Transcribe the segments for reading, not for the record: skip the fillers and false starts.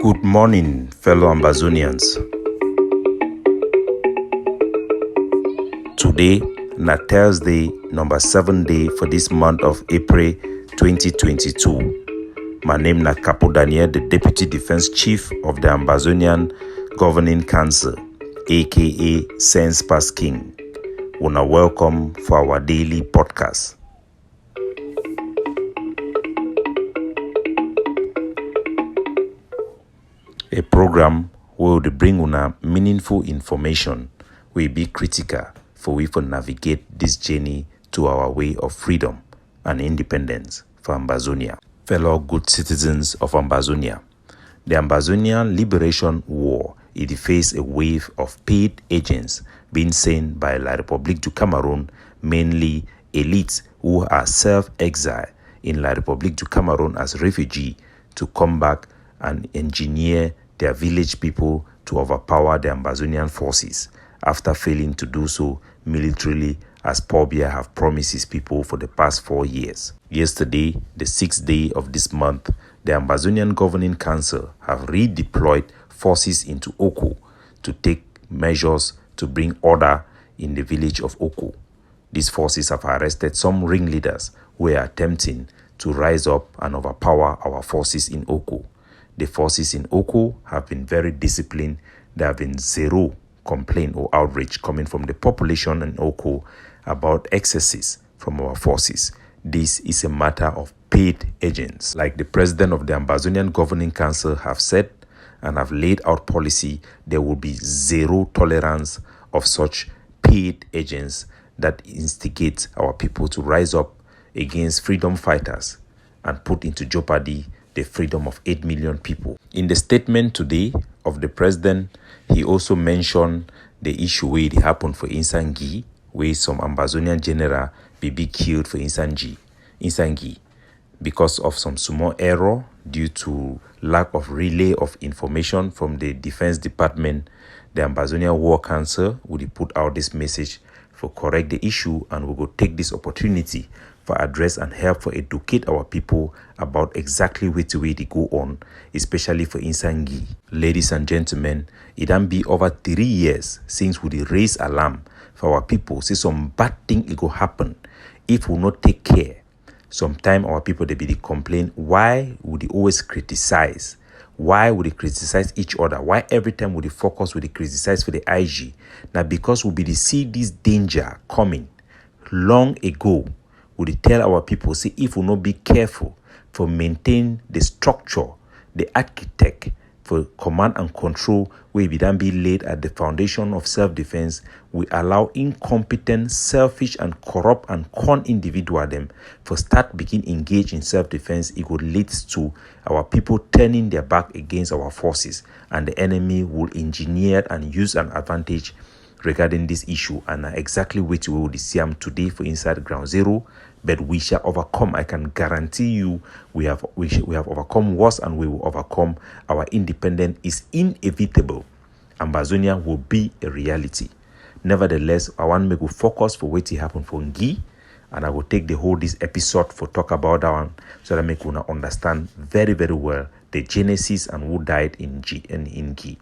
Good morning, fellow Ambazonians. Today, na Thursday, number 7 day for this month of April 2022. My name na Capo Daniel, the Deputy Defense Chief of the Ambazonian Governing Council, aka Sense Pass King. Una welcome for our daily podcast. A program where we bring una meaningful information will be critical for we to navigate this journey to our way of freedom and independence for Ambazonia. Fellow good citizens of Ambazonia, the Ambazonian Liberation War it faced a wave of paid agents being sent by La République du Cameroon, mainly elites who are self-exiled in La République du Cameroon as refugees to come back and engineer their village people to overpower the Ambazonian forces after failing to do so militarily as Paul Biya have promised his people for the past 4 years. Yesterday, the 6th day of this month, the Ambazonian Governing Council have redeployed forces into Oko to take measures to bring order in the village of Oko. These forces have arrested some ringleaders who are attempting to rise up and overpower our forces in Oko. The forces in Oko have been very disciplined. There have been zero complaint or outrage coming from the population in Oko about excesses from our forces. This is a matter of paid agents. Like the president of the Ambazonian Governing Council have said and have laid out policy, there will be zero tolerance of such paid agents that instigate our people to rise up against freedom fighters and put into jeopardy the freedom of 8 million people. In the statement today of the president, he also mentioned the issue where it happened for NGIE, where some Ambazonian general be killed for NGIE because of some small error due to lack of relay of information from the Defense Department. The Ambazonian War Council would put out this message for correct the issue, and we will take this opportunity for address and help for educate our people about exactly which way they go on, especially for NGIE. Ladies and gentlemen, it done be over 3 years since we raise alarm for our people. See some bad thing it go happen if we not take care. Sometimes our people they be complain, why would they always criticize? Why would they criticize each other? Why every time would they focus would they criticize for the IG? Now because we be see this danger coming long ago. We tell our people, say, if we not be careful for maintain the structure, the architect for command and control, will be then be laid at the foundation of self-defense, we allow incompetent, selfish, and corrupt and con individual them for start begin engage in self-defense. It would lead to our people turning their back against our forces, and the enemy will engineer and use an advantage regarding this issue, and exactly which we will see them today for inside ground zero. But we shall overcome. I can guarantee you we have overcome worse, and we will overcome. Our independence is inevitable. Ambazonia will be a reality. Nevertheless, I want to focus for what happened for NGIE, and I will take the whole this episode for talk about that one so that make una understand very, very well the genesis and who died in NGIE.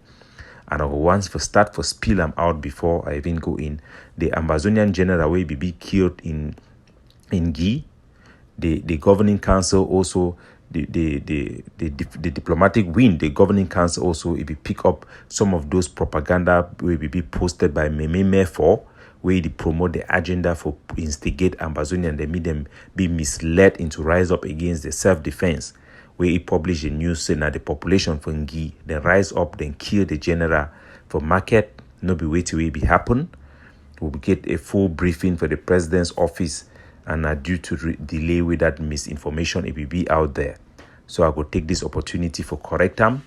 And I will once for start for spill them out before I even go in. The Ambazonian general will be killed in NGIE. The governing council also the diplomatic wing. The governing council also it be pick up some of those propaganda will be posted by Meme for where they promote the agenda for instigate Ambazonia and they make them be misled into rise up against the self-defense. Where he published a news saying that the population for NGIE then rise up, then kill the general for market. No be wait till it be happen. We will get a full briefing for the president's office, and due to delay with that misinformation, it will be out there. So I will take this opportunity for correct them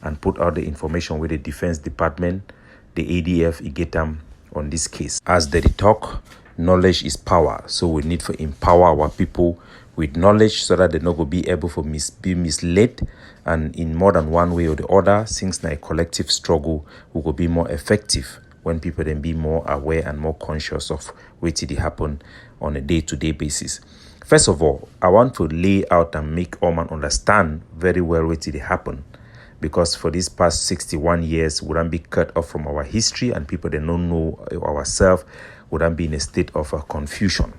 and put out the information with the Defense Department, the ADF, get them on this case. As they talk, knowledge is power. So we need to empower our people with knowledge so that they not go be able to be misled, and in more than one way or the other, since a collective struggle will go be more effective when people then be more aware and more conscious of what did happen on a day-to-day basis. First of all, I want to lay out and make all man understand very well what did happen, because for these past 61 years, we don't be cut off from our history, and people that don't know ourselves would not be in a state of confusion.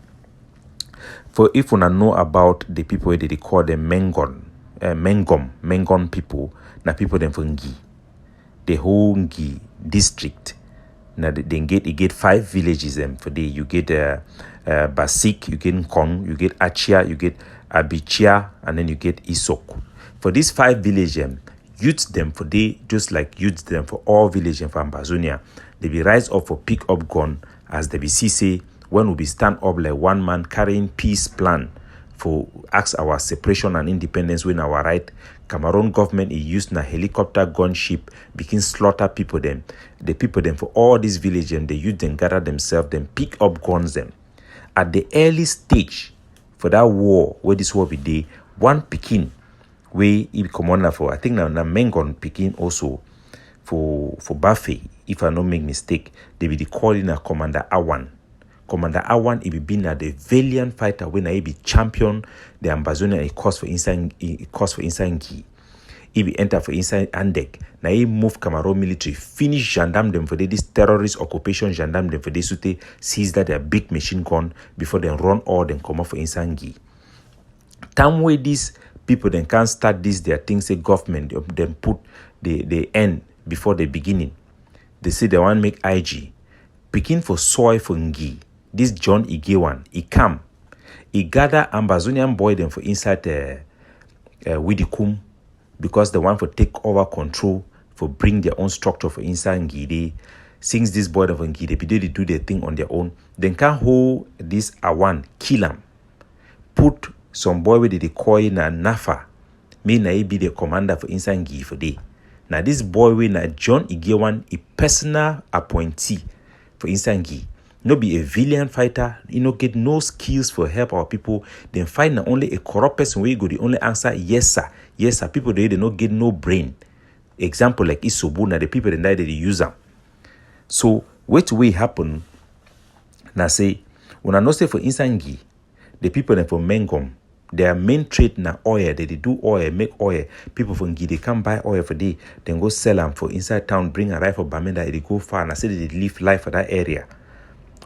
For if we know about the people that they call them Mengon people, na people them from Ngi, the whole Ngi district. Now they get 5 villages them for the you get Basik, you get Nkong, you get Achia, you get Abichia, and then you get Isok. For these 5 villages, youths them for they just like youths them for all villages for Ambazonia, they be rise up for pick up gun as they be say when we be stand up like one man carrying peace plan for ask our separation and independence when our right. Cameroon government is used na helicopter gunship begin slaughter people them. The people them for all these villages, they use them gather themselves, then pick up guns them. At the early stage for that war, where this war be day, one Pekin where he commander for I think now Mengon Pekin also for Buffet, if I don't make mistake, they be calling a Commander Awan. Commander Awan, he be been the valiant fighter when he be champion the Ambazonia a course for inside Ngi. He be enter for inside Andek. Now he move Cameroon military, finish gendarme them for this terrorist occupation gendarme them for they sute seize that their big machine gun before they run all them come up for inside Ngi. Time where these people then can't start this their things say government then put the end before the beginning. They say they want make IG begin for soy for Ngi. This John Igewan, he come, he gather Ambazonian boy them for inside Widikum because they want to take over control for bring their own structure for inside Ngi. Since this boy of Ngi, they do their thing on their own, then can hold this Awan, kill him, put some boy with the coin na Nafa, may na be the commander for inside Ngi for day. Now this boy with na John Igewan, a personal appointee for inside Ngi. No be a valiant fighter, get no skills for help our people. Then find not only a corrupt person where you go the only answer yes sir. Yes sir. People they not get no brain. Example like Isobu, now the people that they use them. So what will happen? Now say when I know say for Insangi, the people that for Mengom, their main trade na oil. They do oil, make oil. People from Ngi they come buy oil for day, then go sell them for inside town, bring a rifle Bamenda, they go far and I say they live life for that area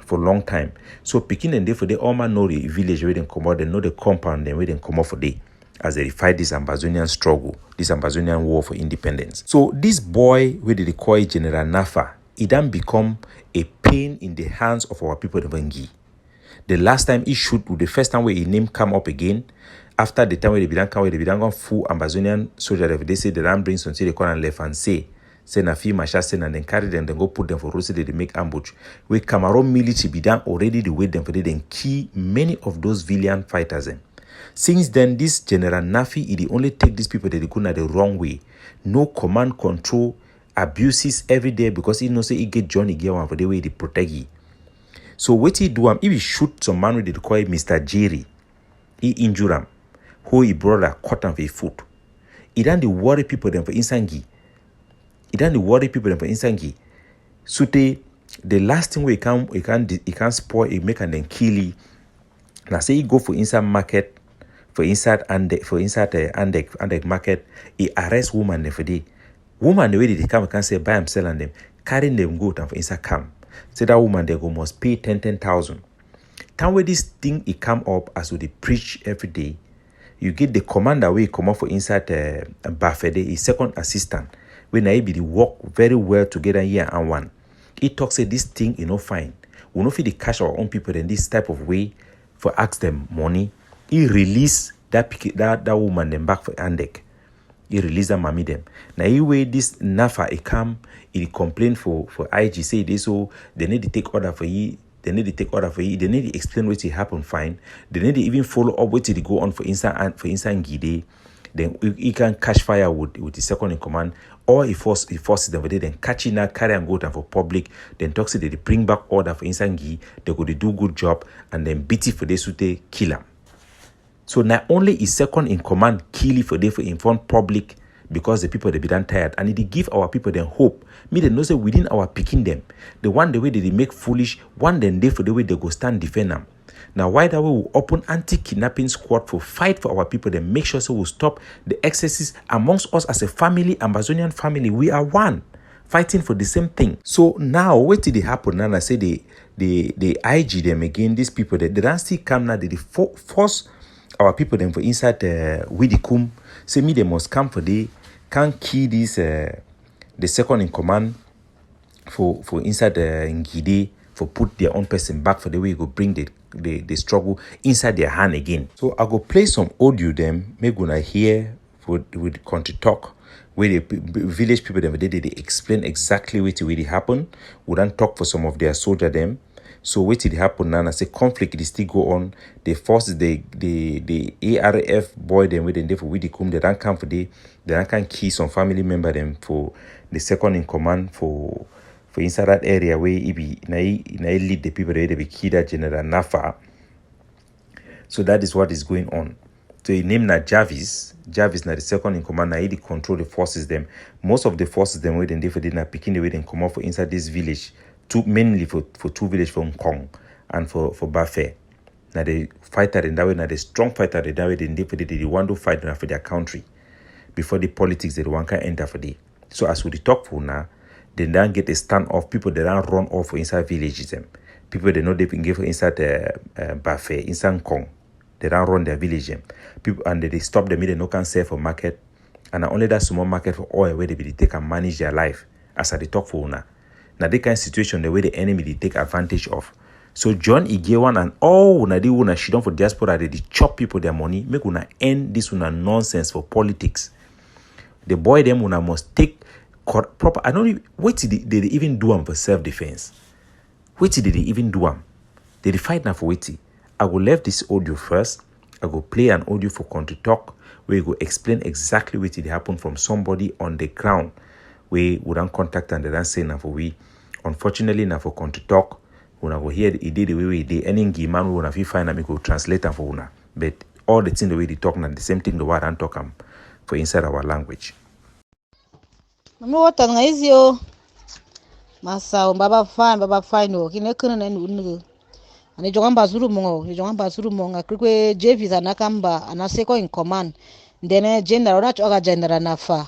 for a long time. So picking and day for the all man know the village where they come out, they know the compound, then where they come out for day as they fight this Ambazonian struggle, this Ambazonian war for independence. So this boy where they call General Nafa, it then become a pain in the hands of our people of Ngi. The last time he shoot, the first time where his name come up again, after the time where they began gone full Ambazonian soldier, they say the ram brings until they call and left and say na fi masha and then carry them, then go put them for road, they make ambush. Where Cameroon military be done already the way them for they then kill many of those valiant fighters. Since then, this General Nafi, he only take these people that they go the wrong way. No command control, abuses every day because he knows he get Johnny Gewan for the way they protect you. So what he do, if he shoot some man with they call Mr. Jerry, he injure him, who he brother cut him for his foot. He done the worry people them for Insangi. So the last thing he can spoil, he make and then kill you. Now say he go for inside market, for inside Andek market, he arrest woman for day. Woman the way they come can say buy them, sell them, carrying them go down for inside camp. Say that woman they go must pay 10,000. Time where this thing it come up as we preach every day, you get the commander where he come up for inside Buffet, his second assistant. When I be the work very well together here and one. He talks say this thing fine. We no fit the cash our own people in this type of way for ask them money. He release that woman them back for Andek. He release that mommy them. Now he way this Nafa he come, he complain for IG say this so they need to take order for you. They need to take order for you. They need to explain what it happen fine. They need to even follow up what it go on for inside Ngide. Then he can catch fire with the second in command, or he forces them with it, then catch it now, carry and go down for public, then talks they bring back order for Insangi, they go to do good job, and then beat it for they sute kill him. So not only is second in command kill it for they for inform public because the people they be done tired, and it give our people then hope. Me they know say within our picking them, the one the way they make foolish, one then they for the way they go stand defend them. Now, why that we will open anti-kidnapping squad for fight for our people, then make sure so we'll stop the excesses amongst us as a family, Ambazonian family. We are one, fighting for the same thing. So now, what did it happen? Now I say the IG them again, these people, they don't still come now, they force our people them for inside Widikum. Say me, they must come for they can't key this the second in command for inside Ngide for put their own person back for the way you go bring the struggle inside their hand again. So I go play some audio them, make gonna hear with country talk where the village people them they explain exactly what really happened. We don't talk for some of their soldier them. So what did happen now? I say conflict is still go on. They force the ARF boy them with them for Widikum. They don't come for they don't can key some family member them for the second in command for inside that area where he be na lead the people there they be key that General Nafa. So that is what is going on. So he named na Jarvis na the second in command. Now he control the forces them. Most of the forces them where they for they na picking the way they come out for inside this village. Mainly for two villages from Kong and for Bafe. Now the fighter in that way, now the strong fighter in that way, they want to fight for their country. Before the politics, they want to enter for the. So as we talk for now, they don't get a standoff. People they don't run off for inside villages. Them people they know they can give inside Bafe, inside Kong. They don't run their village. People and they stop them. They no can sell for market. And only that small market for oil where they can manage their life. As I talk for now. Now, the kind of situation the way the enemy they take advantage of. So John Igewan and all una di una shit for diaspora they chop people their money, make una end this una nonsense for politics. The boy them una must take proper. I don't even wait till they even do them for self-defense. Wait till they even do them. They fight now for waiting. I will leave this audio first. I go play an audio for country talk where you go explain exactly what did happen from somebody on the ground. We wouldn't contact and they don't say now for we. Unfortunately, now for country talk, when I go hear it did the way we did any man we wanna find and go translate them for una. But all the thing the way they talk now the same thing the word and talk for inside our language. Mama what nga easy o. Masa baba fine o. Kine kuna na nunu. Ani jonga bazuru monga krikwe JV anakamba anaseko in command. Then general na choga general nafa.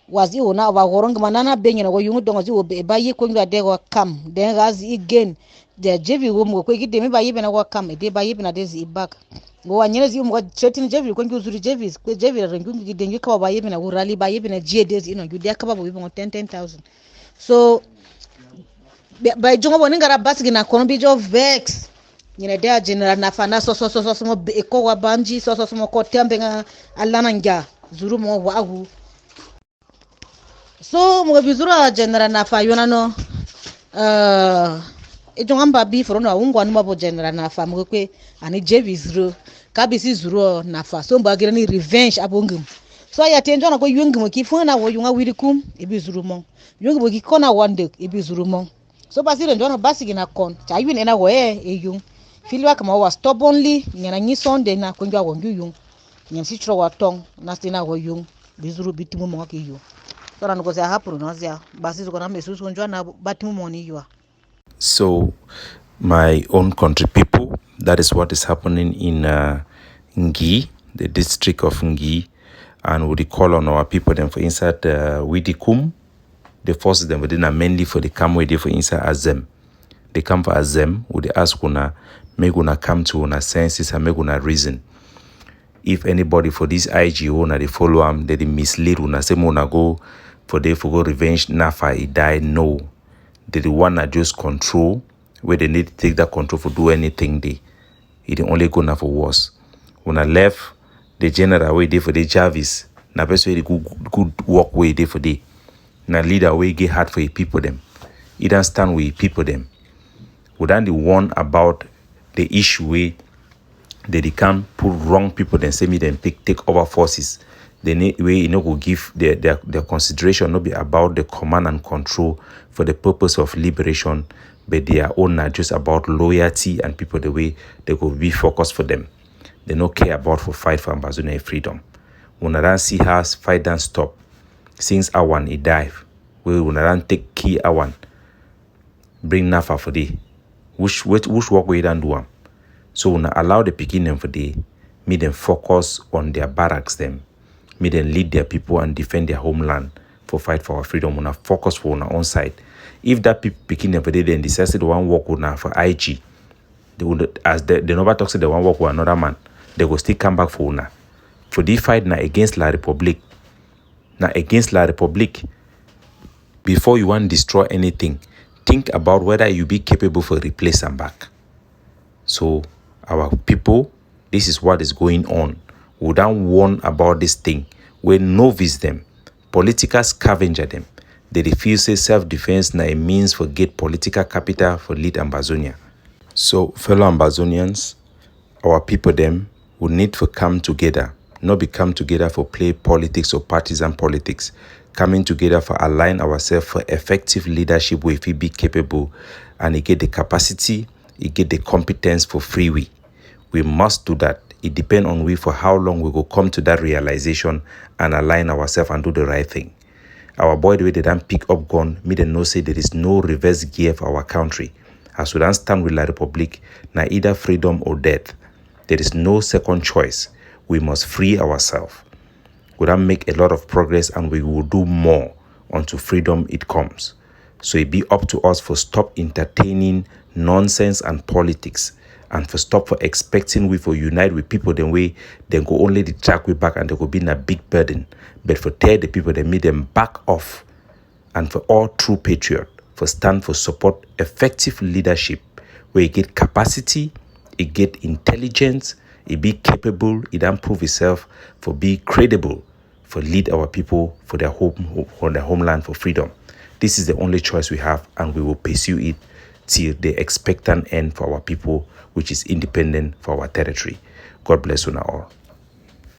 Was you now over manana being or you don't do by you going to de come then as again the JV room will quick them by even a come a day by even a days back go and yes you what certain JV going to JV's JV and then you cover by even a rally by even a G days you there cover with even 10,000 so by John one got a basket in a Columbia of vex you know there general nafana so a kowa banji so some cotempenga alananga zuru mo wahu. So mo bizura general nafa yona no ejo amba bi for no ungwa no mabo general nafa mo kwe ani JV zero kabisi zero nafa so mbagire ni revenge abongum so ya tenjo na ko yungum ki funa wo yunga Widikum ebi zuru mo yungum ki kona wande ebi zuru mo so basire ndono basi gina kon cha yun ena wo eyung filwa kama wa stubbornly nyana nyi sonde na ko njwa wo yung nyen si tro wa tong na sina wo yung bizuru bitimu mo ki yung. So, my own country people, that is what is happening in NGIE, the district of NGIE, and we call on our people then for inside Widikum. They force them within mainly for the come where they for inside Azem. They come for Azem, would they ask una, make una come to una senses and make una reason. If anybody for this IGO na they follow them, they mislead una, say una go for they for go revenge Nafa he die. No. They the one that just control where they need to take that control for do anything they. It only go now for worse. When I left the general way they for the Jarvis, na best way the good work way they for the. Na leader way get hard for the people them. He don't stand with people them. We don't the one about the issue way they can't put wrong people then say me them take over forces. They need way go give their consideration not be about the command and control for the purpose of liberation, but their own are just about loyalty and people the way they go be focused for them. They no care about for fight for Ambazonia freedom. When I don't see her fight don't stop. Since Awan he dive, we when I don't take key Awan, bring Nafa for the which work we don't do. So una allow the pikin them for day, make them focus on their barracks them, make them lead their people and defend their homeland for fight for our freedom. Una focus for una own side. If that pikin them for day then decide to one work una for IG, they would, as they never talk to the one work with another man, they will still come back for una. For this fight now against La Republic. Now against La Republic, before you want to destroy anything, think about whether you be capable for replace them back. So our people, this is what is going on. We don't warn about this thing. We novice them, political scavenger them. They refuse say self-defense na a means for get political capital for lead Ambazonia. So fellow Ambazonians, our people them will need to come together, not be come together for play politics or partisan politics. Coming together for align ourselves for effective leadership where we be capable and it get the capacity, it get the competence for free we. We must do that. It depends on we for how long we will come to that realization and align ourselves and do the right thing. Our boy, the way they don't pick up gun, me them know say there is no reverse gear for our country. As we don't stand with La Republic, na either freedom or death. There is no second choice. We must free ourselves. We don't make a lot of progress and we will do more until freedom it comes. So it be up to us for stop entertaining nonsense and politics and for stop for expecting we for unite with people then we then go only the track we back and they go be in a big burden. But for tell the people that made them back off and for all true patriot for stand for support effective leadership where it get capacity, it get intelligence, it be capable, it don't prove itself for be credible, for lead our people for their home, for their homeland for freedom. This is the only choice we have and we will pursue it till the expectant end for our people, which is independent for our territory. God bless you now all.